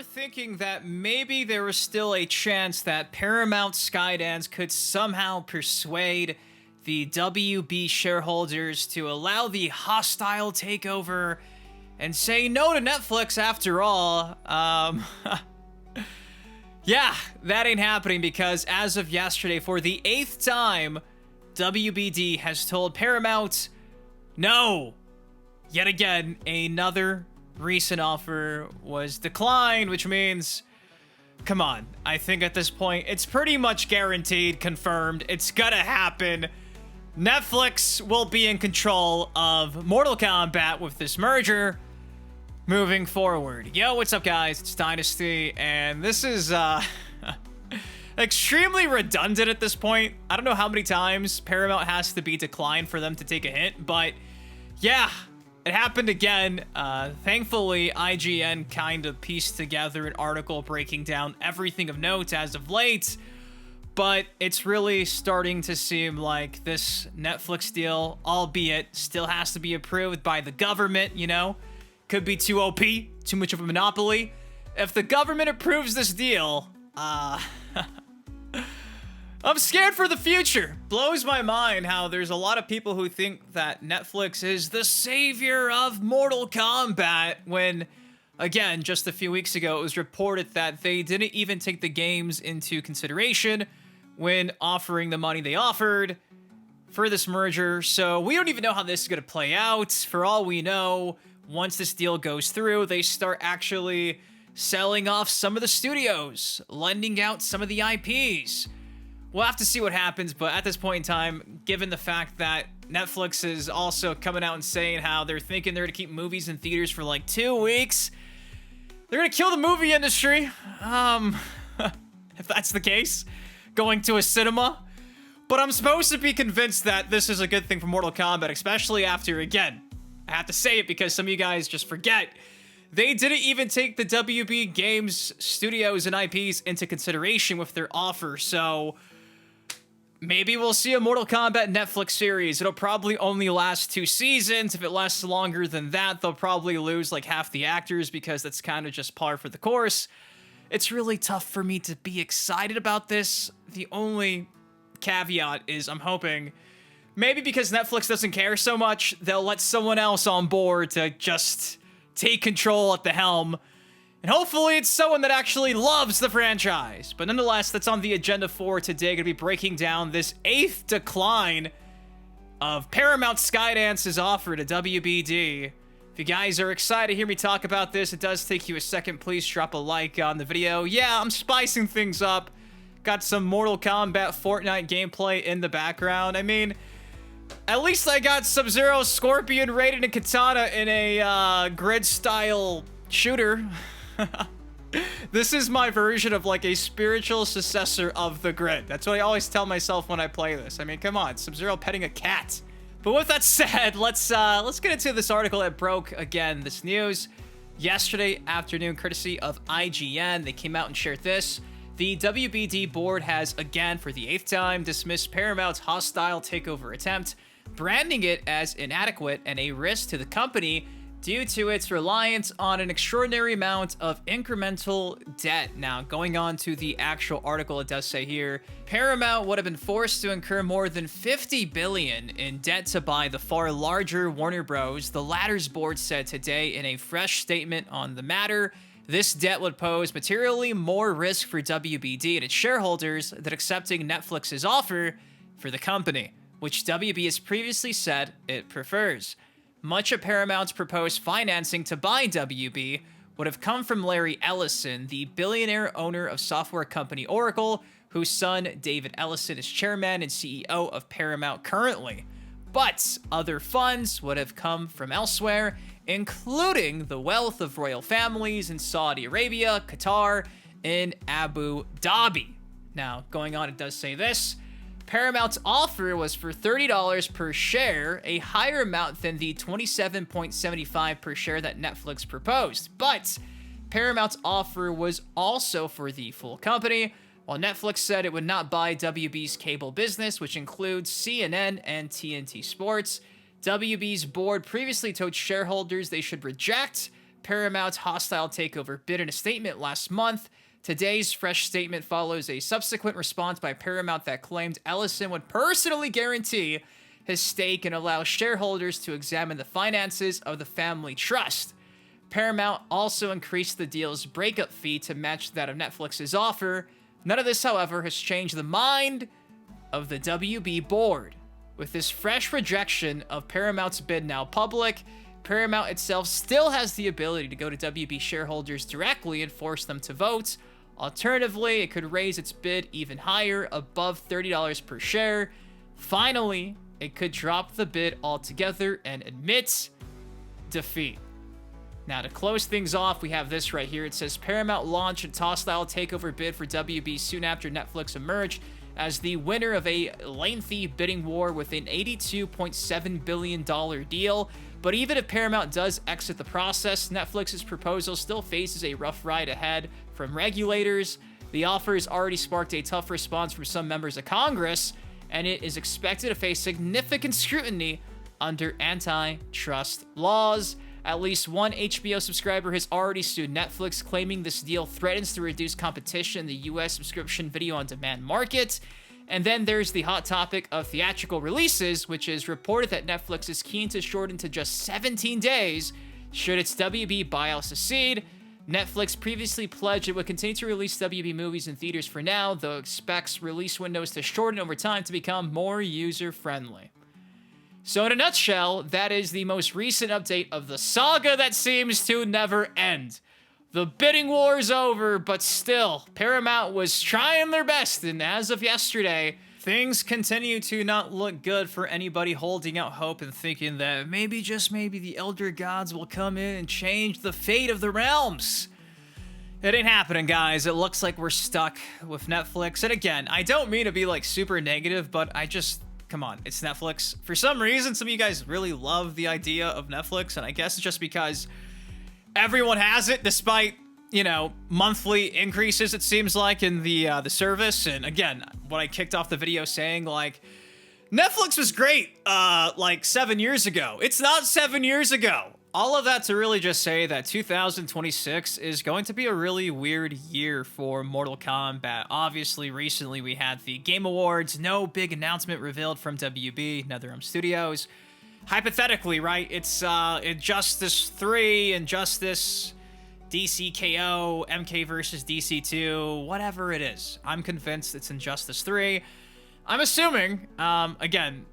were thinking that maybe there was still a chance that Paramount Skydance could somehow persuade the WB shareholders to allow the hostile takeover and say no to Netflix after all, yeah, that ain't happening because as of yesterday, for the 8th time, WBD has told Paramount, no. Yet again, another recent offer was declined, which means, come on, I think at this point, it's pretty much guaranteed, confirmed, it's gonna happen. Netflix will be in control of Mortal Kombat with this merger moving forward. Yo, what's up, guys? It's Dynasty, and this is, extremely redundant at this point. I don't know how many times Paramount has to be declined for them to take a hint, but yeah, it happened again. Thankfully, IGN kind of pieced together an article breaking down everything of note as of late, but it's really starting to seem like this Netflix deal, albeit still has to be approved by the government, you know? Could be too OP, too much of a monopoly. If the government approves this deal, I'm scared for the future. Blows my mind how there's a lot of people who think that Netflix is the savior of Mortal Kombat when, again, just a few weeks ago, it was reported that they didn't even take the games into consideration when offering the money they offered for this merger. So we don't even know how this is going to play out. For all we know, once this deal goes through, they start actually selling off some of the studios, lending out some of the IPs. We'll have to see what happens, but at this point in time, given the fact that Netflix is also coming out and saying how they're thinking they're going to keep movies in theaters for like 2 weeks, they're going to kill the movie industry. If that's the case, going to a cinema. But I'm supposed to be convinced that this is a good thing for Mortal Kombat, especially after, again, I have to say it because some of you guys just forget, they didn't even take the WB Games studios and IPs into consideration with their offer, so maybe we'll see a Mortal Kombat Netflix series. It'll probably only last 2 seasons. If it lasts longer than that, they'll probably lose like half the actors because that's kind of just par for the course. It's really tough for me to be excited about this. The only caveat is I'm hoping maybe because Netflix doesn't care so much, they'll let someone else on board to just take control at the helm. And hopefully it's someone that actually loves the franchise. But nonetheless, that's on the agenda for today. Going to be breaking down this 8th decline of Paramount Skydance's offer to WBD. If you guys are excited to hear me talk about this, it does take you a second. Please drop a like on the video. Yeah, I'm spicing things up. Got some Mortal Kombat Fortnite gameplay in the background. I mean, at least I got Sub-Zero, Scorpion, Raiden, and Kitana in a grid-style shooter. This is my version of like a spiritual successor of the grid. That's what I always tell myself when I play this. I mean, come on, Sub-Zero petting a cat. But with that said, let's get into this article that broke, again, this news yesterday afternoon, courtesy of IGN. They came out and shared this. The WBD board has, again, for the 8th time, dismissed Paramount's hostile takeover attempt, branding it as inadequate and a risk to the company due to its reliance on an extraordinary amount of incremental debt. Now, going on to the actual article, it does say here, Paramount would have been forced to incur more than $50 billion in debt to buy the far larger Warner Bros., the latter's board said today in a fresh statement on the matter. This debt would pose materially more risk for WBD and its shareholders than accepting Netflix's offer for the company, which WB has previously said it prefers. Much of Paramount's proposed financing to buy WB would have come from Larry Ellison, the billionaire owner of software company Oracle, whose son David Ellison is chairman and CEO of Paramount currently. But other funds would have come from elsewhere, including the wealth of royal families in Saudi Arabia, Qatar, and Abu Dhabi. Now, going on, it does say this. Paramount's offer was for $30 per share, a higher amount than the $27.75 per share that Netflix proposed. But Paramount's offer was also for the full company, while Netflix said it would not buy WB's cable business, which includes CNN and TNT Sports. WB's board previously told shareholders they should reject Paramount's hostile takeover bid in a statement last month. Today's fresh statement follows a subsequent response by Paramount that claimed Ellison would personally guarantee his stake and allow shareholders to examine the finances of the family trust. Paramount also increased the deal's breakup fee to match that of Netflix's offer. None of this, however, has changed the mind of the WB board. With this fresh rejection of Paramount's bid now public, Paramount itself still has the ability to go to WB shareholders directly and force them to vote. Alternatively, it could raise its bid even higher, above $30 per share. Finally, it could drop the bid altogether and admit defeat. Now, to close things off, we have this right here. It says Paramount launched a hostile takeover bid for WB soon after Netflix emerged as the winner of a lengthy bidding war with an $82.7 billion deal. But even if Paramount does exit the process, Netflix's proposal still faces a rough ride ahead from regulators. The offer has already sparked a tough response from some members of Congress, and it is expected to face significant scrutiny under antitrust laws. At least one HBO subscriber has already sued Netflix, claiming this deal threatens to reduce competition in the US subscription video on demand market. And then there's the hot topic of theatrical releases, which is reported that Netflix is keen to shorten to just 17 days should its WB buyout succeed. Netflix previously pledged it would continue to release WB movies in theaters for now, though expects release windows to shorten over time to become more user-friendly. So in a nutshell, that is the most recent update of the saga that seems to never end. The bidding war is over, but still, Paramount was trying their best, and as of yesterday, things continue to not look good for anybody holding out hope and thinking that maybe, just maybe, the Elder Gods will come in and change the fate of the realms. It ain't happening, guys. It looks like we're stuck with Netflix. And again, I don't mean to be like super negative, but come on, it's Netflix. For some reason, some of you guys really love the idea of Netflix, and I guess it's just because everyone has it, despite, you know, monthly increases, it seems like, in the service. And again, when I kicked off the video saying, like, Netflix was great, like 7 years ago. It's not 7 years ago. All of that to really just say that 2026 is going to be a really weird year for Mortal Kombat. Obviously, recently we had the Game Awards. No big announcement revealed from WB, NetherRealm Studios. Hypothetically, right, it's Injustice 3, Injustice, DCKO, MK versus DC2, whatever it is. I'm convinced it's Injustice 3. I'm assuming, again,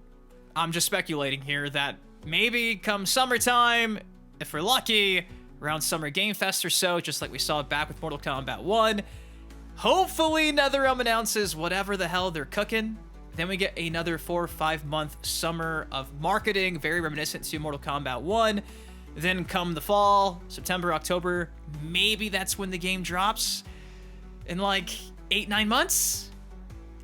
I'm just speculating here, that maybe come summertime, if we're lucky, around Summer Game Fest or so, just like we saw back with Mortal Kombat 1, hopefully NetherRealm announces whatever the hell they're cooking. Then we get another 4 or 5 month summer of marketing, very reminiscent to Mortal Kombat 1. Then come the fall, September, October, maybe that's when the game drops in like 8-9 months.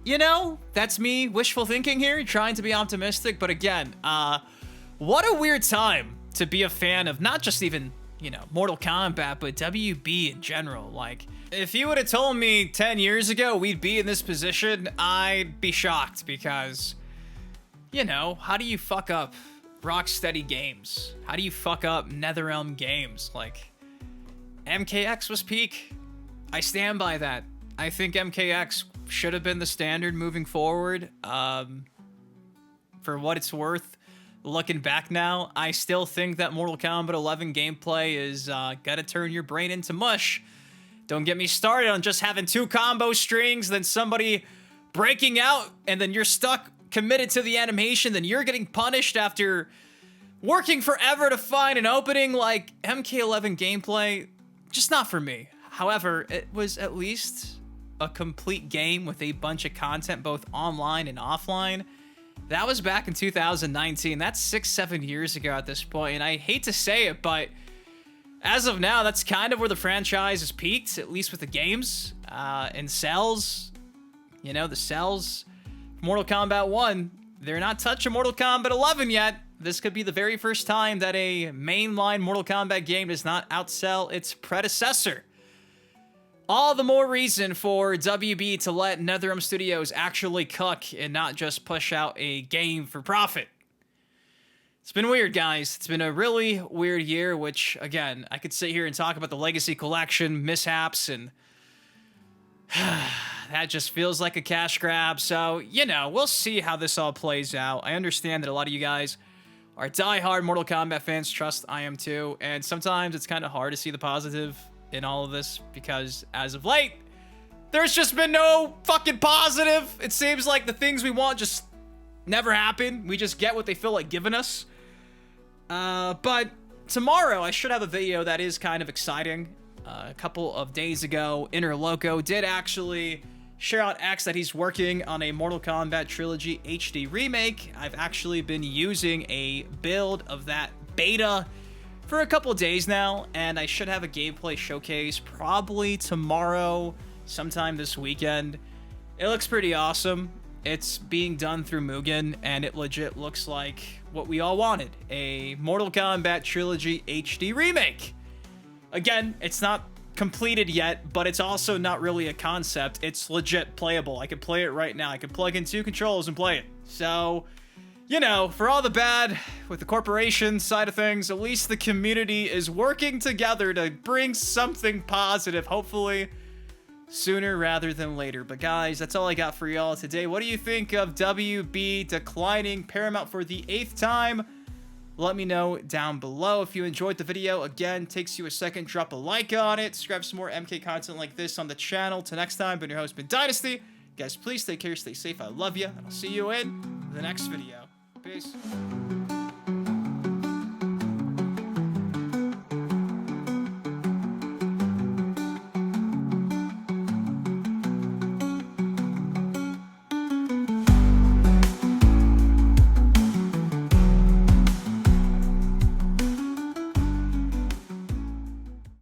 You know, that's me wishful thinking here, trying to be optimistic. But again, what a weird time to be a fan of not just even, you know, Mortal Kombat, but WB in general. Like, if you would have told me 10 years ago we'd be in this position, I'd be shocked because, you know, how do you fuck up Rocksteady Games? How do you fuck up NetherRealm Games? Like, MKX was peak. I stand by that. I think MKX should have been the standard moving forward. For what it's worth, looking back now, I still think that Mortal Kombat 11 gameplay is gotta turn your brain into mush. Don't get me started on just having 2 combo strings, then somebody breaking out, and then you're stuck committed to the animation, then you're getting punished after working forever to find an opening. Like, MK11 gameplay, just not for me. However, it was at least a complete game with a bunch of content both online and offline. That was back in 2019. That's 6-7 years ago at this point, and I hate to say it, but as of now, that's kind of where the franchise has peaked, at least with the games. And sales, you know, the sales, Mortal Kombat 1, they're not touching Mortal Kombat 11 yet. This could be the very first time that a mainline Mortal Kombat game does not outsell its predecessor. All the more reason for WB to let NetherRealm Studios actually cook and not just push out a game for profit. It's been weird, guys. It's been a really weird year, which, again, I could sit here and talk about the Legacy Collection mishaps, and that just feels like a cash grab. So, you know, we'll see how this all plays out. I understand that a lot of you guys are diehard Mortal Kombat fans. Trust, I am too. And sometimes it's kind of hard to see the positive in all of this because, as of late, there's just been no fucking positive. It seems like the things we want just never happen. We just get what they feel like giving us. But tomorrow I should have a video that is kind of exciting. A couple of days ago, Inner Loco did actually share on X that he's working on a Mortal Kombat Trilogy HD remake. I've actually been using a build of that beta for a couple days now, and I should have a gameplay showcase probably tomorrow, sometime this weekend. It looks pretty awesome. It's being done through Mugen, and it legit looks like what we all wanted, a Mortal Kombat Trilogy HD remake. Again, it's not completed yet, but it's also not really a concept. It's legit playable. I can play it right now. I can plug in 2 controllers and play it. So, you know, for all the bad with the corporation side of things, at least the community is working together to bring something positive, hopefully sooner rather than later. But guys, that's all I got for y'all today. What do you think of WB declining Paramount for the 8th time? Let me know down below. If you enjoyed the video, again, takes you a second, drop a like on it. Subscribe for some more MK content like this on the channel. Till next time, been your host, been Dynasty. Guys, please take care, stay safe. I love you, and I'll see you in the next video. Peace.